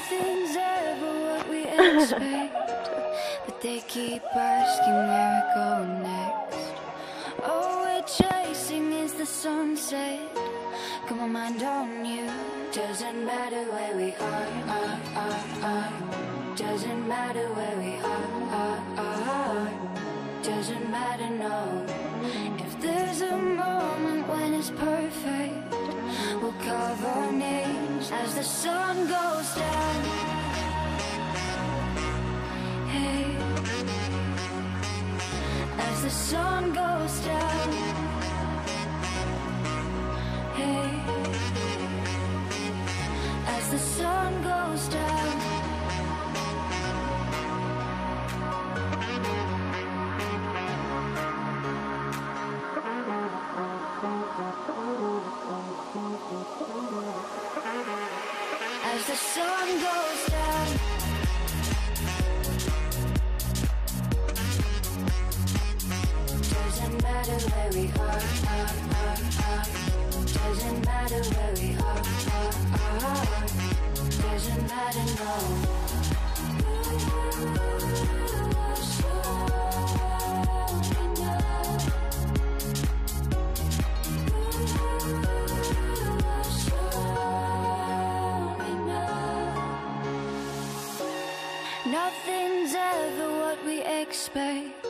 Nothing's ever what we expect, but they keep asking where we go next. All we're chasing is the sunset. Got my mind on you. Doesn't matter where we are. Doesn't matter where we are. Doesn't matter, no. If there's a moment when it's perfect, we'll carve our names as the sun goes down. Hey, as the sun goes down. Hey, as the sun goes down. As the sun goes down. Doesn't matter where we are. Doesn't matter where we are. Doesn't matter, no. Nothing's ever what we expect,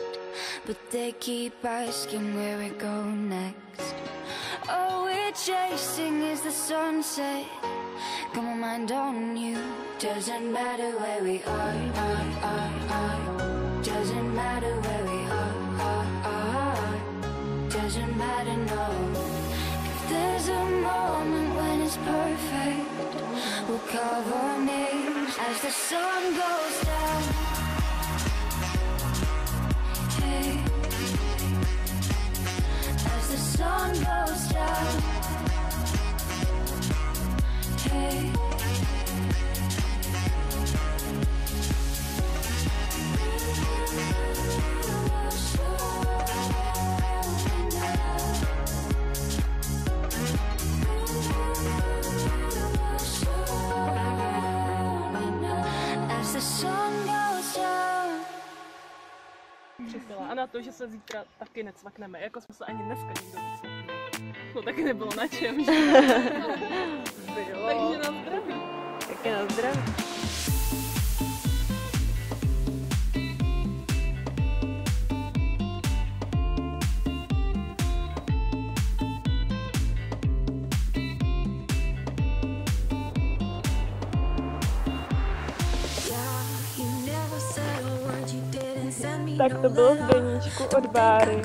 but they keep asking where we go next. All we're chasing is the sunset. Got my mind on you. Doesn't matter where we are. Doesn't matter where we are. Doesn't matter, no. If there's a moment when it's perfect, we'll carve our names as the sun goes down. Hey, as the sun goes down. Hey, A na to, že se zítra taky necvakneme, jako jsme se ani dneska nikdo necvakneme. To taky nebylo na čem, že? Takže na zdraví. Taky na zdraví. Tak to bylo v deníčku od Báry.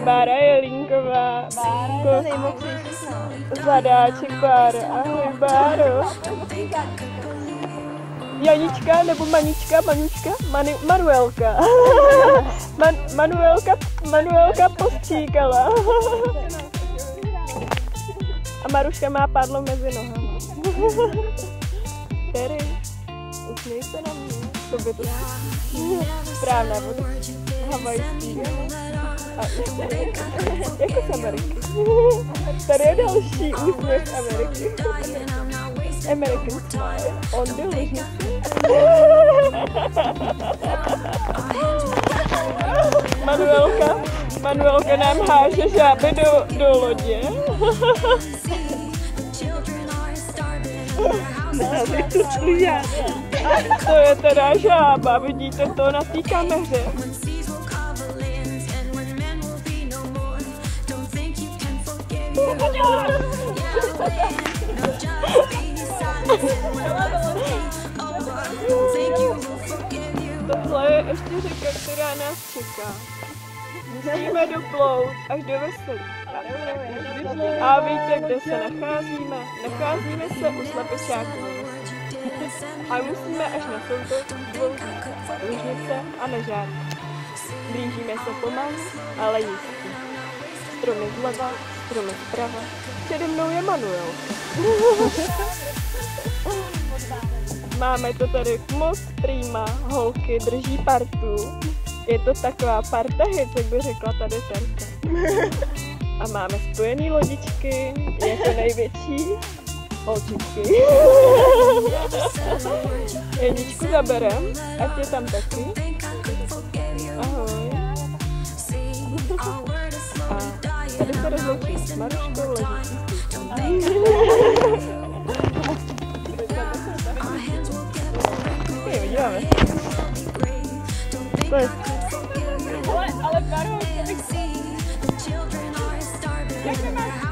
Bára Jelínková. Zadáček Bára. Ahoj Báro. Janička nebo Manička? Manuška? Manuelka. Manuelka postříkala. A Maruška má pádlo mezi nohama. Terry, usměj se na mě. To by to správná voda. Havajský. Jako z Ameriky. Tady je další úsměv z Ameriky. American smile on the ložnici. Manuelka nám háže žáby do lodě. To je teda žába, vidíte to na té kameře. Tohle je ještě řeka, která nás čeká. Musíme doplout až do Veselíka. A víte, kde se nacházíme? Nacházíme se u Slepečákové. A musíme až na soutok Lužnice a Nežárky. Blížíme se pomalu, ale jistě. Stromy zleva, stromy zprava. Přede mnou je Manuel. Máme to tady moc prýma, holky drží partu. Je to taková parta hit, jak by řekla tady Terka. A máme spojený lodičky, je to největší Holčičky. Janičku zaberem, ať je tam taky. Ahoj. A tady se rozloučí s Maruškou ležící. Díváme. Ale Baru, jak máš